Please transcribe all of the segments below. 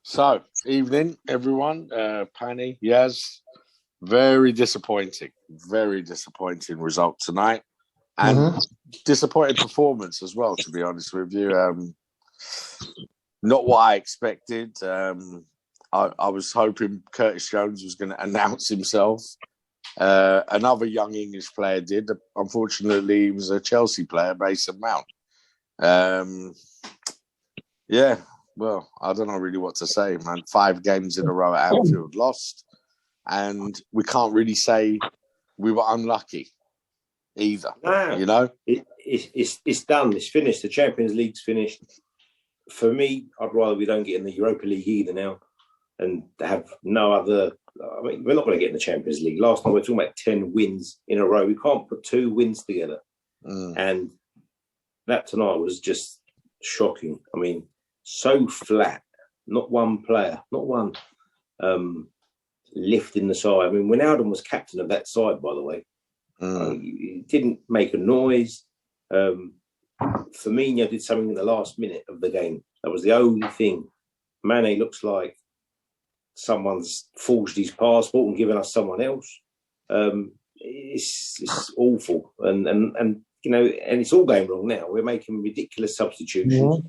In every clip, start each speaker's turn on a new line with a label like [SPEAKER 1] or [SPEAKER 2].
[SPEAKER 1] So, evening, everyone. Pani, Yaz, very disappointing result tonight, and disappointing performance as well. To be honest with you, not what I expected. I was hoping Curtis Jones was going to announce himself. Another young English player did. Unfortunately, he was a Chelsea player, Mason Mount. Yeah. Well, I don't know really what to say, man. 5 games in a row at Anfield lost. And we can't really say we were unlucky either.
[SPEAKER 2] No,
[SPEAKER 1] you know?
[SPEAKER 2] It's done. It's finished. The Champions League's finished. For me, I'd rather we don't get in the Europa League either now and have no other... I mean, we're not going to get in the Champions League. Last time we were talking about 10 wins in a row. We can't put 2 wins together. And that tonight was just shocking. I mean... so flat, not one player, not one lifting the side. I mean, Wijnaldum was captain of that side, by the way. He didn't make a noise. Firmino did something in the last minute of the game. That was the only thing. Mane looks like someone's forged his passport and given us someone else. It's awful. And you know, and it's all going wrong now. We're making ridiculous substitutions.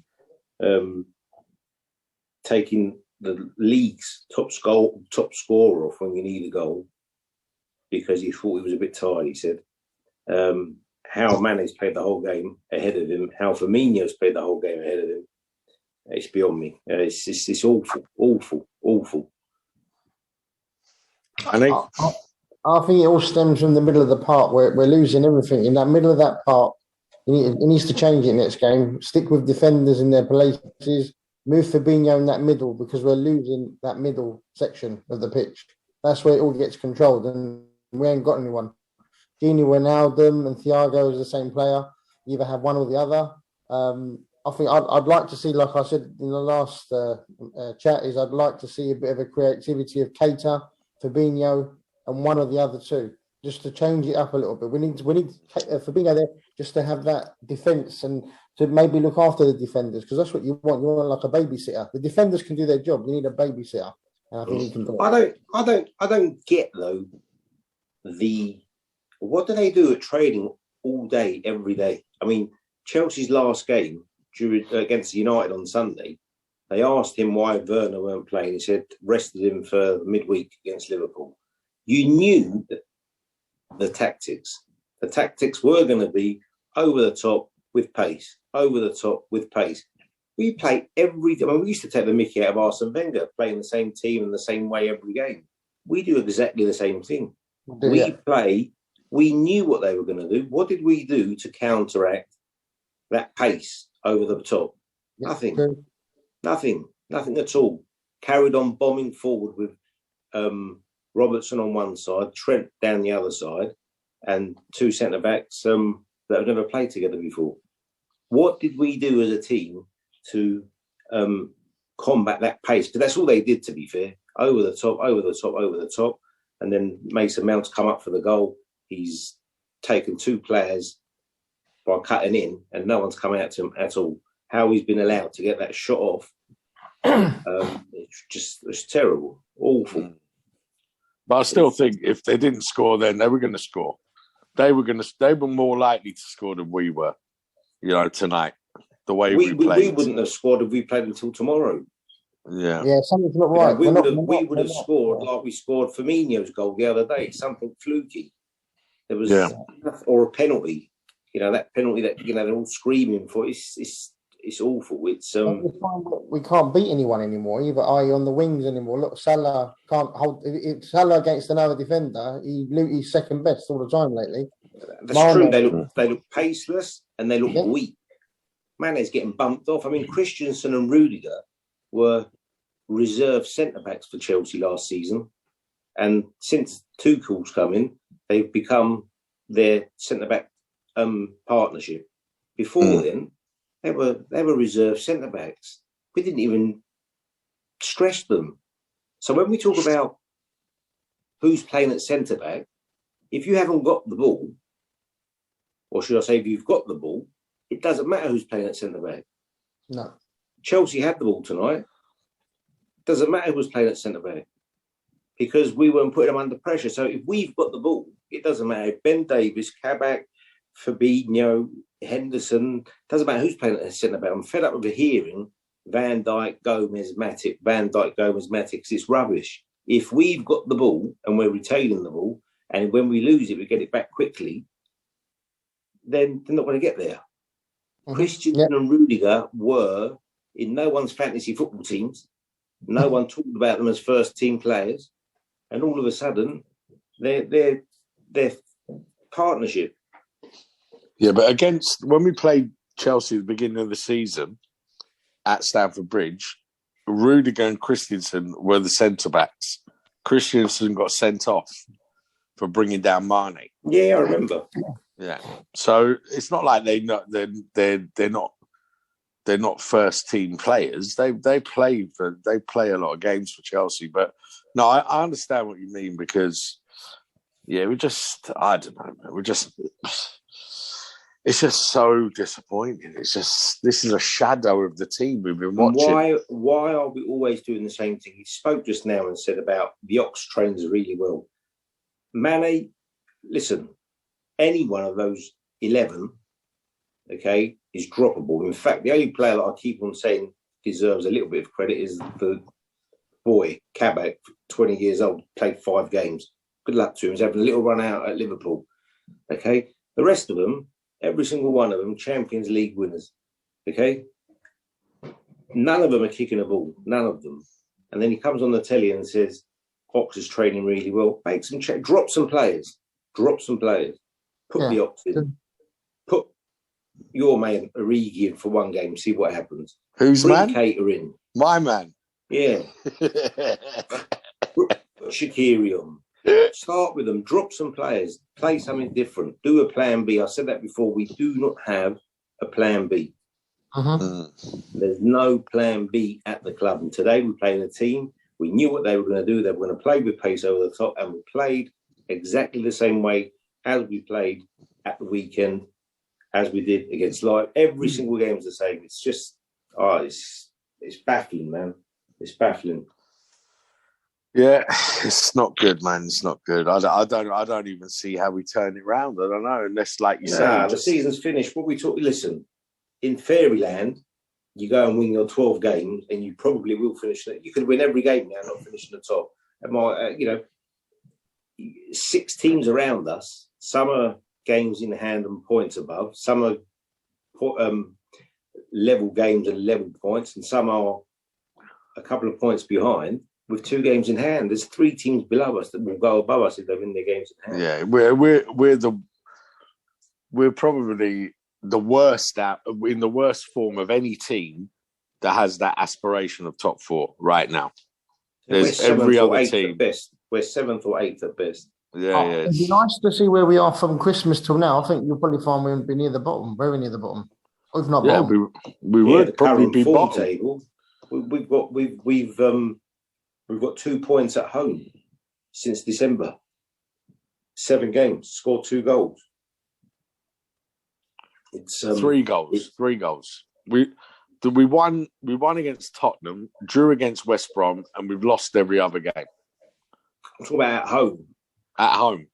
[SPEAKER 2] Taking the league's top scorer off when we need a goal because he thought he was a bit tired, he said. How Mane's played the whole game ahead of him, how Firmino's played the whole game ahead of him. It's beyond me. It's awful.
[SPEAKER 3] I think it all stems from the middle of the park where we're losing everything. In that middle of that park, he needs to change it next game. Stick with defenders in their places. Move Fabinho in that middle because we're losing that middle section of the pitch. That's where it all gets controlled, and we ain't got anyone. Gini Wijnaldum and Thiago is the same player. You either have one or the other. I think I'd like to see, like I said in the last chat, is I'd like to see a bit of a creativity of Keita, Fabinho, and one of the other two, just to change it up a little bit. We need Fabinho there just to have that defence and to maybe look after the defenders, because that's what you want. You want like a babysitter. The defenders can do their job. You need a babysitter, and I think he can do it.
[SPEAKER 2] I don't get though what do they do at training all day, every day? I mean, Chelsea's last game against United on Sunday, they asked him why Werner weren't playing. He said rested him for midweek against Liverpool. You knew that the tactics were going to be over the top with pace, We play every day. I mean, we used to take the mickey out of Arsene Wenger playing the same team in the same way every game. We do exactly the same thing. We knew what they were going to do. What did we do to counteract that pace over the top? Nothing at all. Carried on bombing forward with Robertson on one side, Trent down the other side, and 2 centre-backs that have never played together before. What did we do as a team to combat that pace? Because that's all they did, to be fair. Over the top. And then Mason Mount's come up for the goal. He's taken 2 players by cutting in, and no one's come out to him at all. How he's been allowed to get that shot off, it's terrible, awful.
[SPEAKER 1] But I still think if they didn't score, then they were going to score. They were more likely to score than we were, tonight. The way we played.
[SPEAKER 2] We wouldn't have scored if we played until tomorrow.
[SPEAKER 1] Yeah,
[SPEAKER 3] something's not right.
[SPEAKER 2] We would have scored like we scored Firmino's goal the other day. Something fluky. There was, or a penalty. That penalty that they're all screaming for. It's awful.
[SPEAKER 3] We can't beat anyone anymore. Either on the wings anymore. Look, Salah can't hold. If Salah against another defender, he's second best all the time lately.
[SPEAKER 2] That's true. They look paceless and they look weak. Mane's getting bumped off. I mean, Christensen and Rudiger were reserve centre-backs for Chelsea last season. And since Tuchel's come in, they've become their centre-back partnership. Before then, they were reserve centre-backs. We didn't even stress them. So when we talk about who's playing at centre-back, if you haven't got the ball, or should I say if you've got the ball, it doesn't matter who's playing at centre-back.
[SPEAKER 3] No.
[SPEAKER 2] Chelsea had the ball tonight. Doesn't matter who's playing at centre back because we weren't putting them under pressure. So if we've got the ball, it doesn't matter. Ben Davies, Kabak, Fabinho, Henderson, doesn't matter who's playing at centre back. I'm fed up with hearing Van Dijk, Gomez, Matic, Van Dijk, Gomez, Matic. It's rubbish. If we've got the ball and we're retaining the ball, and when we lose it, we get it back quickly, then they're not going to get there. Christensen and Rudiger were in no one's fantasy football teams. No one talked about them as first team players, and all of a sudden, they're partnership.
[SPEAKER 1] Yeah, but when we played Chelsea at the beginning of the season at Stamford Bridge, Rudiger and Christensen were the centre backs. Christensen got sent off for bringing down Mane.
[SPEAKER 2] Yeah, I remember.
[SPEAKER 1] Yeah, so it's not like they're not first team players. They play a lot of games for Chelsea. But no, I understand what you mean because I don't know. It's just so disappointing. It's just this is a shadow of the team we've been watching.
[SPEAKER 2] Why are we always doing the same thing? He spoke just now and said about the Ox trains really well. Mane, listen, any one of those 11, okay, is droppable. In fact, the only player that I keep on saying deserves a little bit of credit is the boy, Kabak, 20 years old, played 5 games. Good luck to him. He's having a little run out at Liverpool. Okay? The rest of them, every single one of them, Champions League winners. Okay? None of them are kicking a ball. None of them. And then he comes on the telly and says, Ox is training really well. Make some drop some players. Drop some players. Put the Ox in. Put your man Origi in for one game. See what happens.
[SPEAKER 1] Who's man?
[SPEAKER 2] Cater in.
[SPEAKER 1] My man.
[SPEAKER 2] Yeah. Put Shaqiri on. Start with them. Drop some players. Play something different. Do a plan B. I said that before. We do not have a plan B. There's no plan B at the club. And today we played a team. We knew what they were going to do. They were going to play with pace over the top, and we played exactly the same way as we played at the weekend, as we did against Live. Every single game is the same. It's just, it's baffling, man. It's baffling.
[SPEAKER 1] Yeah, it's not good, man. It's not good. I don't even see how we turn it around. I don't know, unless, like you say,
[SPEAKER 2] the season's finished. What we talk. Listen, in Fairyland, you go and win your 12 games, and you probably will finish it. You could win every game now, not finishing the top. And 6 teams around us. Some are games in hand and points above. Some are level games and level points, and some are a couple of points behind with 2 games in hand. There's 3 teams below us that will go above us if they win their games in hand.
[SPEAKER 1] Yeah, we're probably the worst in the worst form of any team that has that aspiration of top 4 right now. There's every other team.
[SPEAKER 2] At best. We're 7th or 8th at best.
[SPEAKER 1] Yeah,
[SPEAKER 3] It'd be nice to see where we are from Christmas till now. I think you'll probably find we'll be near the bottom, very near the bottom. Or if not bottom.
[SPEAKER 1] we would probably be bottom.
[SPEAKER 2] Table. We've got 2 points at home since December. 7 games, scored 2 goals. It's
[SPEAKER 1] 3 goals. 3 goals. We won against Tottenham, drew against West Brom, and we've lost every other game.
[SPEAKER 2] I'm talking about at home.
[SPEAKER 1] At home.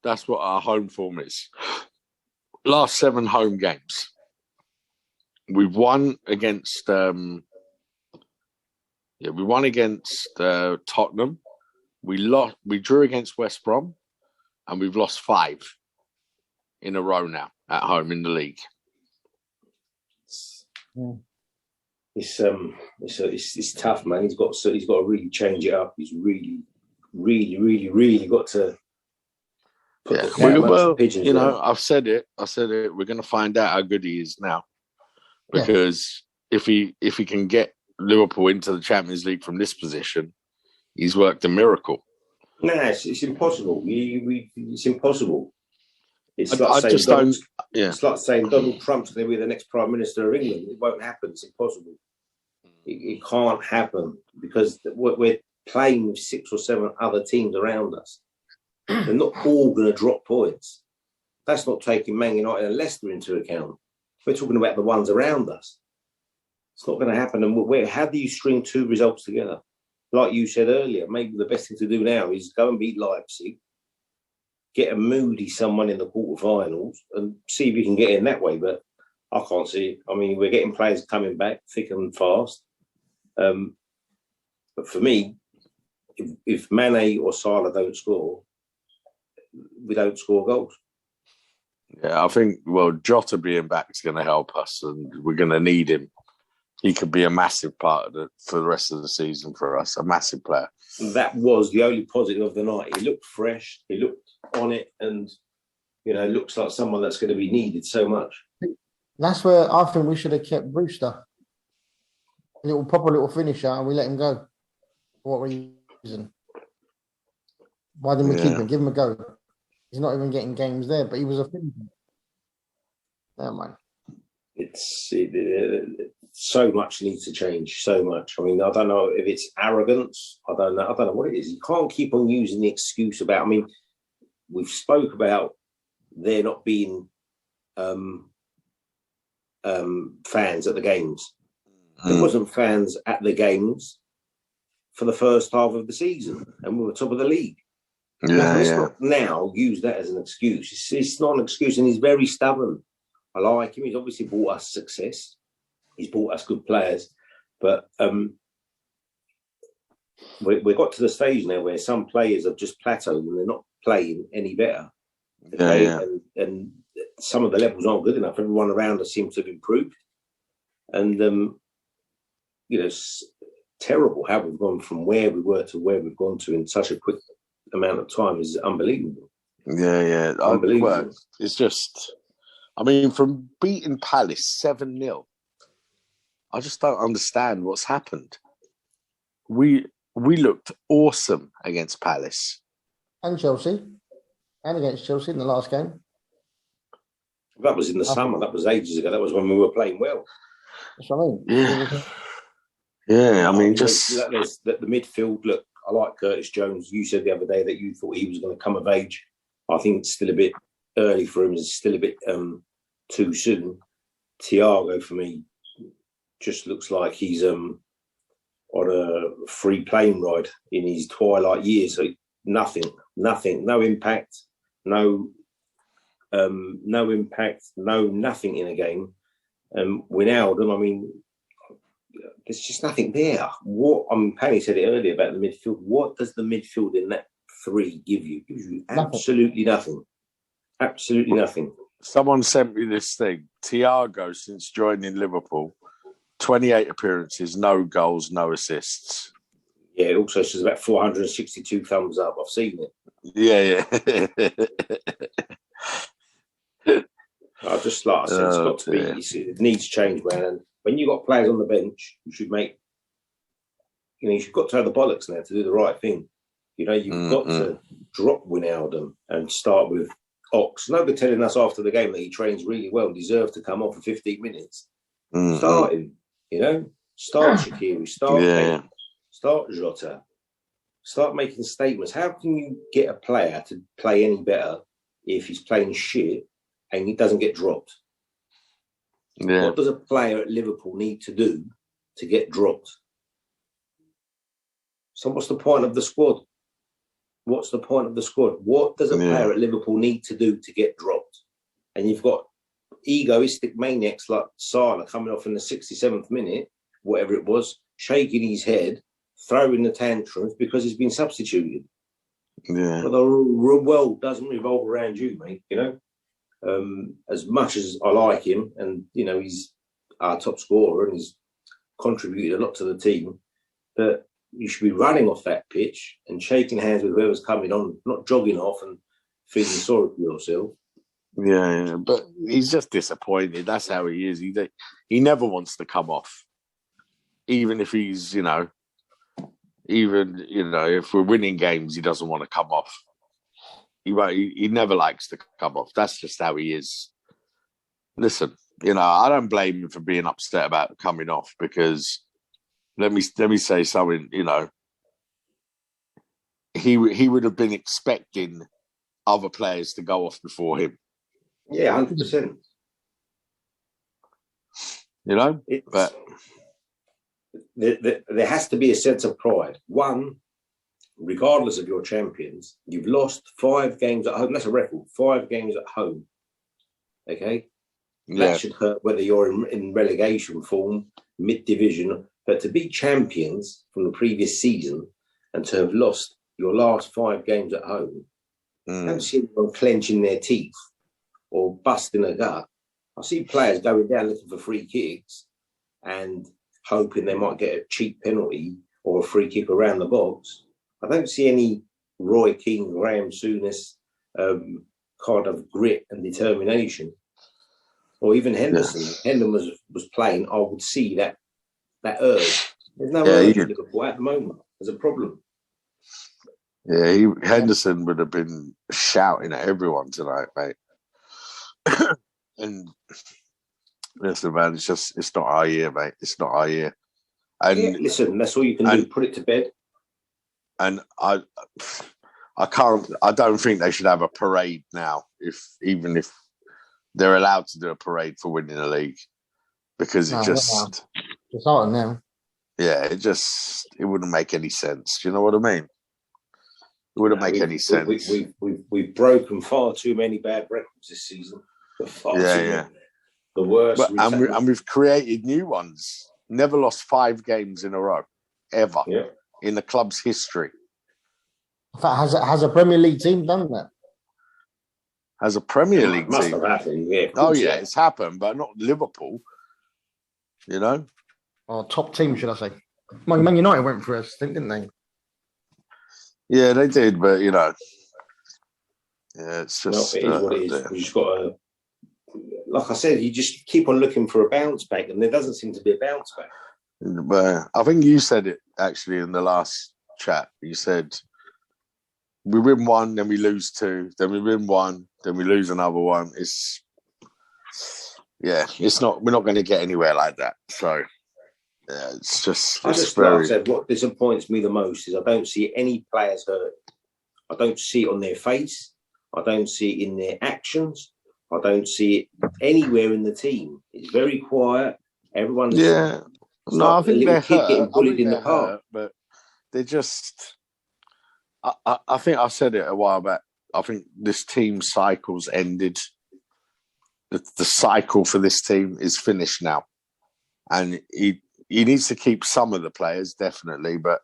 [SPEAKER 1] That's what our home form is. Last 7 home games. We've won against Tottenham. We drew against West Brom, and we've lost 5 in a row now at home in the league.
[SPEAKER 2] It's tough, man. He's got to really change it up. He's really got to put the pigeons on.
[SPEAKER 1] I've said it. We're going to find out how good he is now, because if he can get Liverpool into the Champions League from this position, he's worked a miracle.
[SPEAKER 2] No, it's impossible. It's impossible. It's like saying Donald Trump's going to be the next Prime Minister of England. It won't happen. It's impossible. It can't happen because we're playing with 6 or 7 other teams around us. They're not all going to drop points. That's not taking Man United and Leicester into account. We're talking about the ones around us. It's not going to happen. And how do you string two results together? Like you said earlier, maybe the best thing to do now is go and beat Leipzig, get a moody someone in the quarterfinals, and see if you can get in that way. But I can't see it. I mean, we're getting players coming back thick and fast. But for me, if Mane or Salah don't score, we don't score goals.
[SPEAKER 1] Yeah, I think, Jota being back is going to help us, and we're going to need him. He could be a massive part of it for the rest of the season for us, a massive player.
[SPEAKER 2] That was the only positive of the night. He looked fresh, he looked on it, and, looks like someone that's going to be needed so much.
[SPEAKER 3] That's where I think we should have kept Brewster. A proper little finisher, and we let him go. For what reason? Why didn't we keep him? Give him a go. He's not even getting games there, but he was a finisher. Never mind.
[SPEAKER 2] So much needs to change. So much. I mean, I don't know if it's arrogance. I don't know what it is. You can't keep on using the excuse about. I mean, we've spoke about there not being fans at the games. There wasn't fans at the games for the first half of the season, and we were top of the league. Let's not now use that as an excuse. It's not an excuse, and he's very stubborn. I like him. He's obviously brought us success. He's brought us good players. But we got to the stage now where some players have just plateaued and they're not playing any better. And some of the levels aren't good enough. Everyone around us seems to have improved. And, it's terrible how we've gone from where we were to where we've gone to in such a quick amount of time is unbelievable.
[SPEAKER 1] Yeah.
[SPEAKER 2] Unbelievable.
[SPEAKER 1] It's just, from beating Palace 7-0, I just don't understand what's happened. We looked awesome against Palace.
[SPEAKER 3] And Chelsea. And against Chelsea in the last game.
[SPEAKER 2] That was in the summer. That was ages ago. That was when we were playing well.
[SPEAKER 3] That's what I mean.
[SPEAKER 1] Yeah,
[SPEAKER 2] the midfield, look, I like Curtis Jones. You said the other day that you thought he was going to come of age. I think it's still a bit early for him. It's still a bit too soon. Thiago, for me, just looks like he's on a free plane ride in his twilight years. So nothing, no impact, no impact, nothing in a game. Wijnaldum, there's just nothing there. Penny said it earlier about the midfield. What does the midfield in that three give you? It gives you absolutely nothing. Absolutely nothing.
[SPEAKER 1] Someone sent me this thing. Thiago, since joining Liverpool, 28 appearances, no goals, no assists.
[SPEAKER 2] Yeah, it also says about 462 thumbs up. I've seen it.
[SPEAKER 1] Yeah.
[SPEAKER 2] I just like I said, it's got to be. It needs change, man. And when you got players on the bench, you should make. You've got to have the bollocks now to do the right thing. You've got to drop Wijnaldum and start with Ox. No good telling us after the game that he trains really well and deserves to come on for 15 minutes. Start him. Start Shaqiri. Start Kane. Start Jota. Start making statements. How can you get a player to play any better if he's playing shit and he doesn't get dropped? Yeah. What does a player at Liverpool need to do to get dropped? So what's the point of the squad? What's the point of the squad? What does a player at Liverpool need to do to get dropped? And you've got egoistic maniacs like Salah coming off in the 67th minute, whatever it was, shaking his head, throwing the tantrums because he's been substituted.
[SPEAKER 1] Yeah.
[SPEAKER 2] But the world doesn't revolve around you, mate, As much as I like him and, he's our top scorer and he's contributed a lot to the team, but you should be running off that pitch and shaking hands with whoever's coming on, not jogging off and feeling sorry for yourself.
[SPEAKER 1] Yeah, but he's just disappointed. That's how he is. He never wants to come off, even if he's, if we're winning games, he doesn't want to come off. He never likes to come off. That's just how he is. Listen, I don't blame him for being upset about coming off because let me say something. He would have been expecting other players to go off before him.
[SPEAKER 2] Yeah, 100%.
[SPEAKER 1] But
[SPEAKER 2] there has to be a sense of pride. One, regardless of your champions, you've lost 5 games at home. That's a record. 5 games at home. Okay?
[SPEAKER 1] Yeah.
[SPEAKER 2] That should hurt whether you're in relegation form, mid-division. But to be champions from the previous season and to have lost your last 5 games at home, I don't see anyone clenching their teeth or busting a gut. I see players going down looking for free kicks and hoping they might get a cheap penalty or a free kick around the box. I don't see any Roy Keane, Graham Souness kind of grit and determination. Or even Henderson. If Henderson was playing, I would see that urge. There's no urge in Liverpool at the moment. There's a problem.
[SPEAKER 1] Yeah, Henderson would have been shouting at everyone tonight, mate. And listen, man, it's not our year, mate. It's not our year. And
[SPEAKER 2] listen, that's all you can do. Put it to bed.
[SPEAKER 1] And I don't think they should have a parade now, even if they're allowed to do a parade for winning the league, because
[SPEAKER 3] it's hard now.
[SPEAKER 1] Yeah, it wouldn't make any sense. Do you know what I mean? It wouldn't make any sense.
[SPEAKER 2] We've broken far too many bad records this season. The worst.
[SPEAKER 1] And we've created new ones. Never lost 5 games in a row, ever, in the club's history.
[SPEAKER 3] In fact, has a Premier League team done that?
[SPEAKER 1] Has a Premier League
[SPEAKER 2] must
[SPEAKER 1] team?
[SPEAKER 2] Have happened, yeah.
[SPEAKER 1] It's happened, but not Liverpool. You know?
[SPEAKER 3] Or top team, should I say? Man United went for us, didn't they?
[SPEAKER 1] Yeah, they did, but it's just
[SPEAKER 2] it is what it is. You just got to, like I said, you just keep on looking for a bounce back, and there doesn't seem to be a bounce back.
[SPEAKER 1] But I think you said it actually in the last chat. You said we win 1, then we lose 2, then we win 1, then we lose another 1. It's not. We're not going to get anywhere like that. So. Yeah, it's just.
[SPEAKER 2] Like I said, what disappoints me the most is I don't see any players hurt. I don't see it on their face. I don't see it in their actions. I don't see it anywhere in the team. It's very quiet. Everyone's
[SPEAKER 1] I think they're hurt.
[SPEAKER 2] Getting bullied in the park,
[SPEAKER 1] but they're just. I think I said it a while back. I think this team's cycle's ended. The cycle for this team is finished now, and he needs to keep some of the players, definitely, but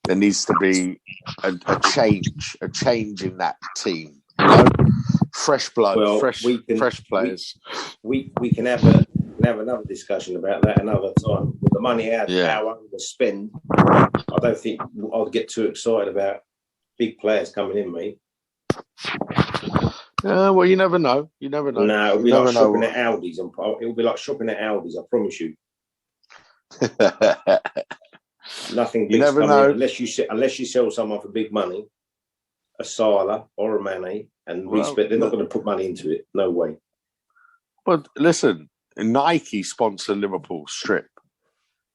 [SPEAKER 1] there needs to be a change in that team. You know? Fresh blood, fresh players.
[SPEAKER 2] We can have another discussion about that another time. With the money our owners spend, I don't think I'll get too excited about big players coming in, mate.
[SPEAKER 1] Well, you never know. You never know.
[SPEAKER 2] No, it'll be like shopping at Aldi's. It'll be like shopping at Aldi's, I promise you. Nothing. You never know unless you sell someone for big money, a Salah or a Mane, and they're not going to put money into it. No way.
[SPEAKER 1] But listen, Nike sponsor Liverpool strip.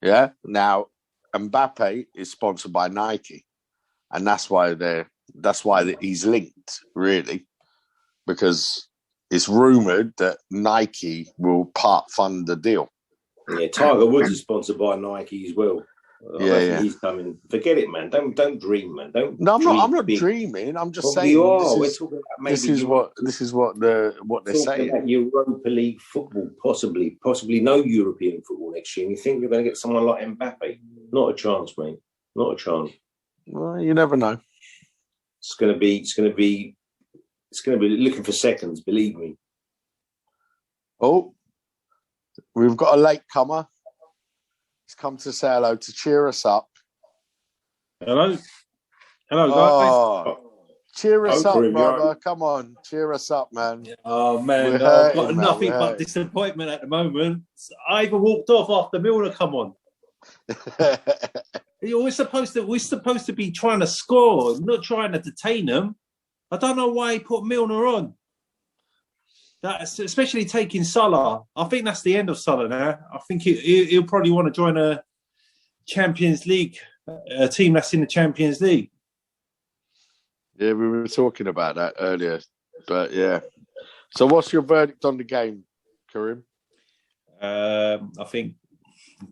[SPEAKER 1] Yeah. Now Mbappe is sponsored by Nike, and that's why he's linked, really, because it's rumored that Nike will part fund the deal.
[SPEAKER 2] Yeah, Tiger Woods is sponsored by Nike as well. He's coming. Forget it, man. Don't dream, man.
[SPEAKER 1] I'm not dreaming. I'm just saying.
[SPEAKER 2] You are. We're talking about
[SPEAKER 1] this is what they're saying.
[SPEAKER 2] About Europa League football, possibly no European football next year. And you think you're going to get someone like Mbappe? Not a chance, mate. Not a chance.
[SPEAKER 1] Well, you never know.
[SPEAKER 2] It's going to be looking for seconds. Believe me.
[SPEAKER 1] Oh. We've got a latecomer. He's come to say hello to cheer us up.
[SPEAKER 4] Hello,
[SPEAKER 1] guys. Cheer us up, brother. Come on, cheer us up, man.
[SPEAKER 4] Oh, man, I've got nothing but disappointment at the moment. I even walked off after Milner come on. We're supposed to be trying to score, not trying to detain them. I don't know why he put Milner on. That's especially taking Salah. I think that's the end of Salah now. I think he'll probably want to join a Champions League, a team that's in the Champions League.
[SPEAKER 1] Yeah, we were talking about that earlier. But yeah. So what's your verdict on the game, Karim?
[SPEAKER 4] I think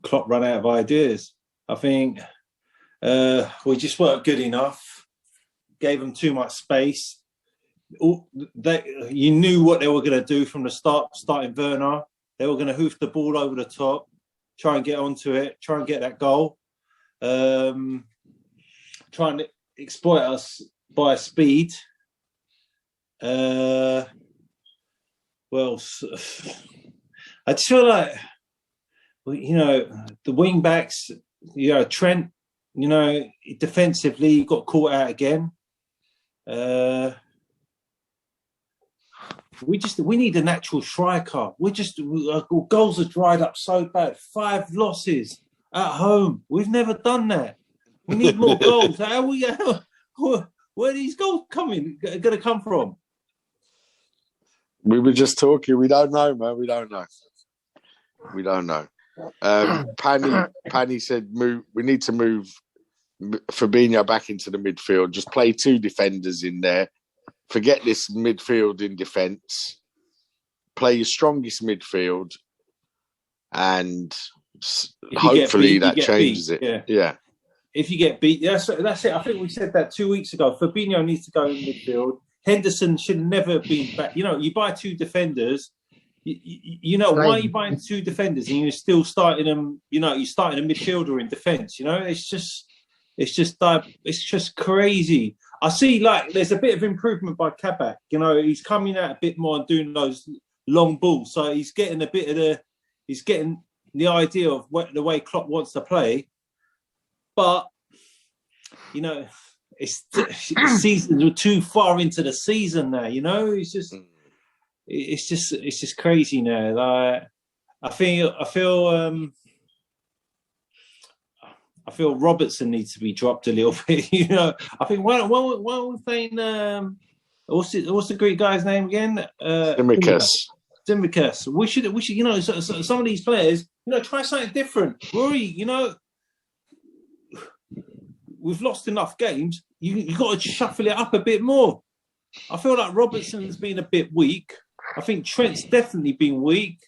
[SPEAKER 4] Klopp ran out of ideas. I think we just weren't good enough. Gave them too much space. You knew what they were going to do from the start, starting Werner. They were going to hoof the ball over the top, try and get onto it, try and get that goal. Try and exploit us by speed. Well, I just feel like, the wing backs, Trent, defensively got caught out again. We need a natural striker. Our goals are dried up so bad. 5 losses at home. We've never done that. We need more goals. Where are these goals going to come from?
[SPEAKER 1] We were just talking. We don't know, man. We don't know. Pani said, we need to move Fabinho back into the midfield. Just play 2 defenders in there. Forget this midfield in defence. Play your strongest midfield, and hopefully that changes it. Yeah.
[SPEAKER 4] If you get beat, that's it. I think we said that 2 weeks ago. Fabinho needs to go in midfield. Henderson should have never been back. You buy 2 defenders. Why are you buying 2 defenders and you're still starting them? You're starting a midfielder in defence. It's just crazy. I see there's a bit of improvement by Kabak. He's coming out a bit more and doing those long balls, so he's getting the idea of the way Klopp wants to play. But it's season. We're too far into the season now. It's just crazy now. I feel Robertson needs to be dropped a little bit. I think why we're playing. What's the Greek guy's name again? Tsimikas. We should. Some of these players, try something different. Rory, we've lost enough games. You got to shuffle it up a bit more. I feel like Robertson's been a bit weak. I think Trent's definitely been weak.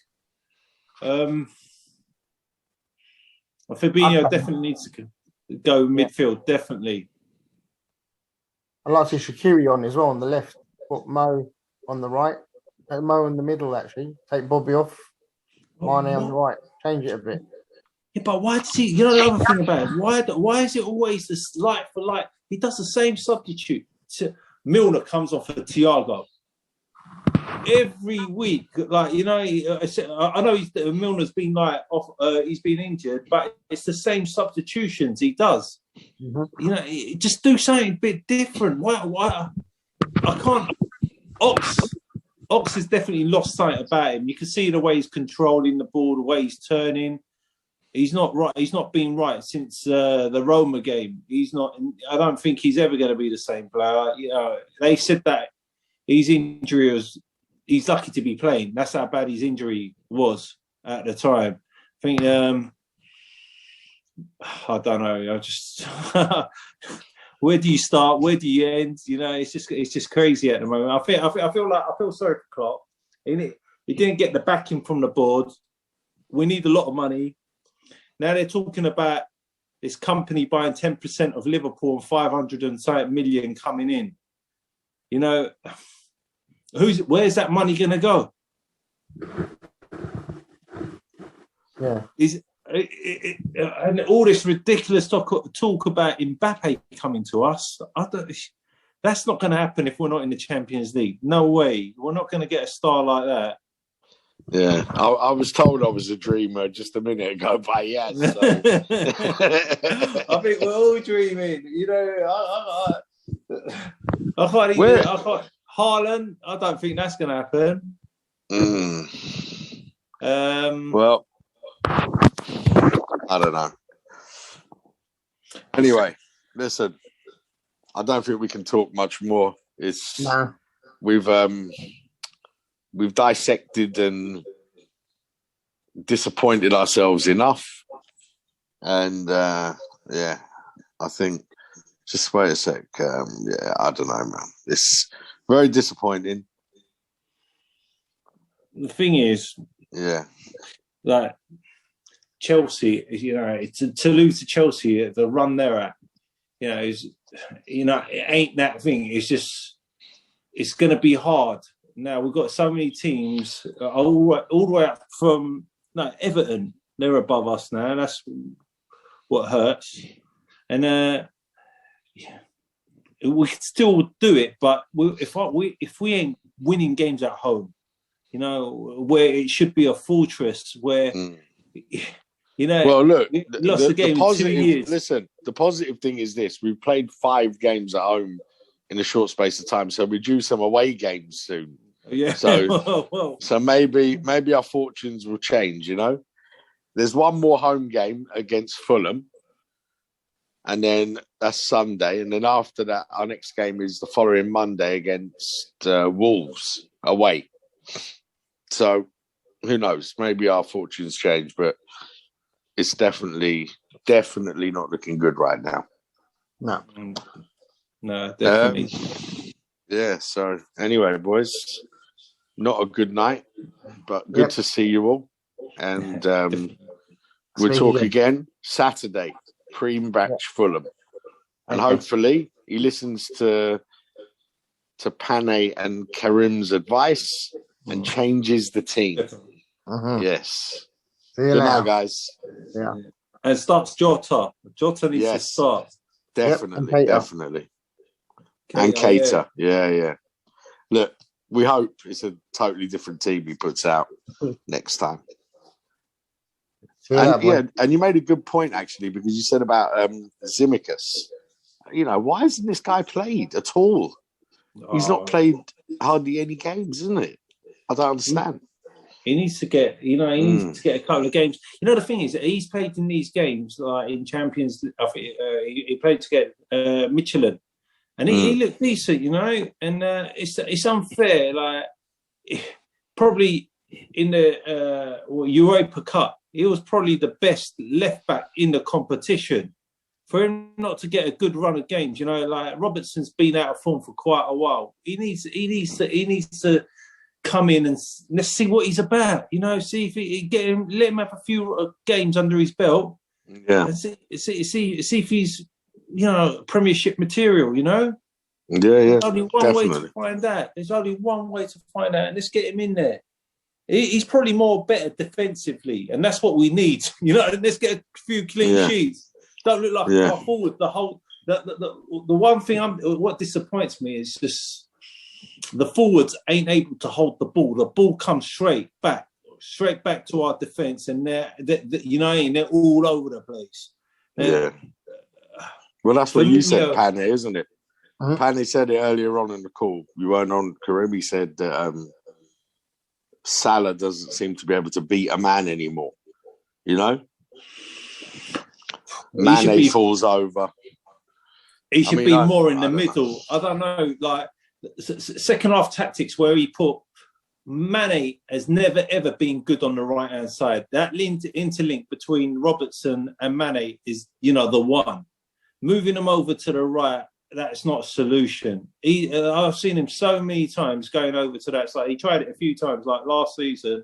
[SPEAKER 4] Fabinho definitely needs to go midfield, definitely.
[SPEAKER 3] I'd like to see Shaqiri on as well on the left. Put Mo on the right. Mo in the middle, actually. Take Bobby off. Mane on the right. Change it a bit.
[SPEAKER 4] Yeah, but why does he... the other thing about it, why is it always this light for light? He does the same substitute. Milner comes off for Thiago. Every week, I know Milner's been off. He's been injured, but it's the same substitutions he does. Mm-hmm. Just do something a bit different. Why? I can't. Ox has definitely lost sight about him. You can see the way he's controlling the ball, the way he's turning. He's not right. He's not been right since the Roma game. He's not. I don't think he's ever going to be the same player. They said that his injury was. He's lucky to be playing. That's how bad his injury was at the time. I think, I don't know. I just, where do you start? Where do you end? It's just crazy at the moment. I feel sorry for Klopp. He didn't get the backing from the board. We need a lot of money. Now they're talking about this company buying 10% of Liverpool and 500 million coming in. Where's that money going to go?
[SPEAKER 3] Yeah.
[SPEAKER 4] And all this ridiculous talk about Mbappe coming to us. That's not going to happen if we're not in the Champions League. No way. We're not going to get a star like that.
[SPEAKER 1] Yeah, I was told I was a dreamer just a minute ago, but yes. So.
[SPEAKER 4] I think we're all dreaming. I can't even... Haaland, I don't think that's going to happen.
[SPEAKER 1] Well, I don't know. Anyway, listen, I don't think we can talk much more. We've dissected and disappointed ourselves enough, and I think just wait a sec. I don't know, man. It's very disappointing.
[SPEAKER 4] The thing is, Chelsea, to lose to Chelsea, the run they're at, it ain't that thing. It's just, it's going to be hard. Now, we've got so many teams all the way up from Everton. They're above us now, and that's what hurts. And we could still do it, but if we ain't winning games at home, where it should be a fortress, where
[SPEAKER 1] well, look,
[SPEAKER 4] we lost the game in 2 years.
[SPEAKER 1] Listen, the positive thing is this: we've played 5 games at home in a short space of time, so we do some away games soon.
[SPEAKER 4] Yeah.
[SPEAKER 1] So, so maybe our fortunes will change. There's one more home game against Fulham, and then that's Sunday, and then after that, our next game is the following Monday against Wolves away. So, who knows? Maybe our fortunes change, but it's definitely not looking good right now.
[SPEAKER 4] No, definitely.
[SPEAKER 1] Yeah. So, anyway, boys, not a good night, but good to see you all, and we'll talk again Saturday. Pre-match Fulham, and hopefully he listens to Pane and Karim's advice and changes the team. Yes. Good night, guys.
[SPEAKER 3] Yeah.
[SPEAKER 4] And starts Jota. Jota needs to start.
[SPEAKER 1] Definitely, definitely. And Keita. Yeah. Look, we hope it's a totally different team he puts out next time. And you made a good point, actually, because you said about Tsimikas. Why hasn't this guy played at all? He's not played hardly any games, isn't it? I don't understand.
[SPEAKER 4] He needs to get, needs to get a couple of games. The thing is that he's played in these games, like in Champions. I think he played to get Michelin, and he looked decent, And it's unfair. Like probably in the Europa Cup, he was probably the best left back in the competition. For him not to get a good run of games, like Robertson's been out of form for quite a while. He needs to come in and let's see what he's about. See if he let him have a few games under his belt.
[SPEAKER 1] Yeah.
[SPEAKER 4] And see if he's Premiership material.
[SPEAKER 1] Yeah.
[SPEAKER 4] There's only one way to find out. And let's get him in there. He's probably better defensively, and that's what we need. Let's get a few clean sheets. Don't look like our forward. The one thing what disappoints me is just the forwards ain't able to hold the ball. The ball comes straight back to our defence, and they're all over the place.
[SPEAKER 1] Well, that's what you said, Pane, isn't it? Pane said it earlier on in the call. You weren't on, Karim. He said that Salah doesn't seem to be able to beat a man anymore. Mane falls over.
[SPEAKER 4] He should be more in the middle. I don't know, like second half tactics where he put Mane has never ever been good on the right hand side. That interlink between Robertson and Mane is, the one. Moving him over to the right, that's not a solution. I've seen him so many times going over to that side. He tried it a few times, like last season,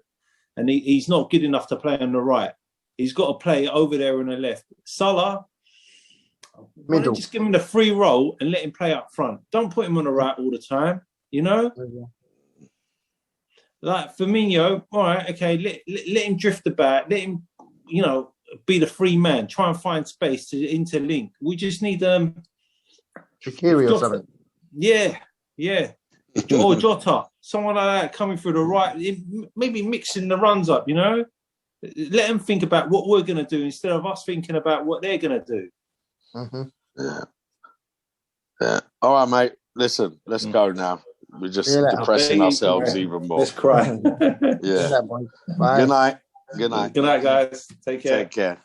[SPEAKER 4] and he's not good enough to play on the right. He's got to play over there on the left. Salah, middle. Just give him the free role and let him play up front. Don't put him on the right all the time, Like Firmino, all right, okay, let him drift about. Let him, be the free man. Try and find space to interlink. We just need
[SPEAKER 3] Shaqiri or something.
[SPEAKER 4] Yeah. Or Jota, someone like that coming through the right, maybe mixing the runs up, Let them think about what we're going to do instead of us thinking about what they're going to do.
[SPEAKER 1] Yeah. All right, mate. Listen, let's go now. We're just depressing ourselves even more.
[SPEAKER 4] Let's cry.
[SPEAKER 1] Yeah.
[SPEAKER 3] Bye.
[SPEAKER 1] Good night. Good night.
[SPEAKER 4] Good night, guys. Take care.
[SPEAKER 1] Take care.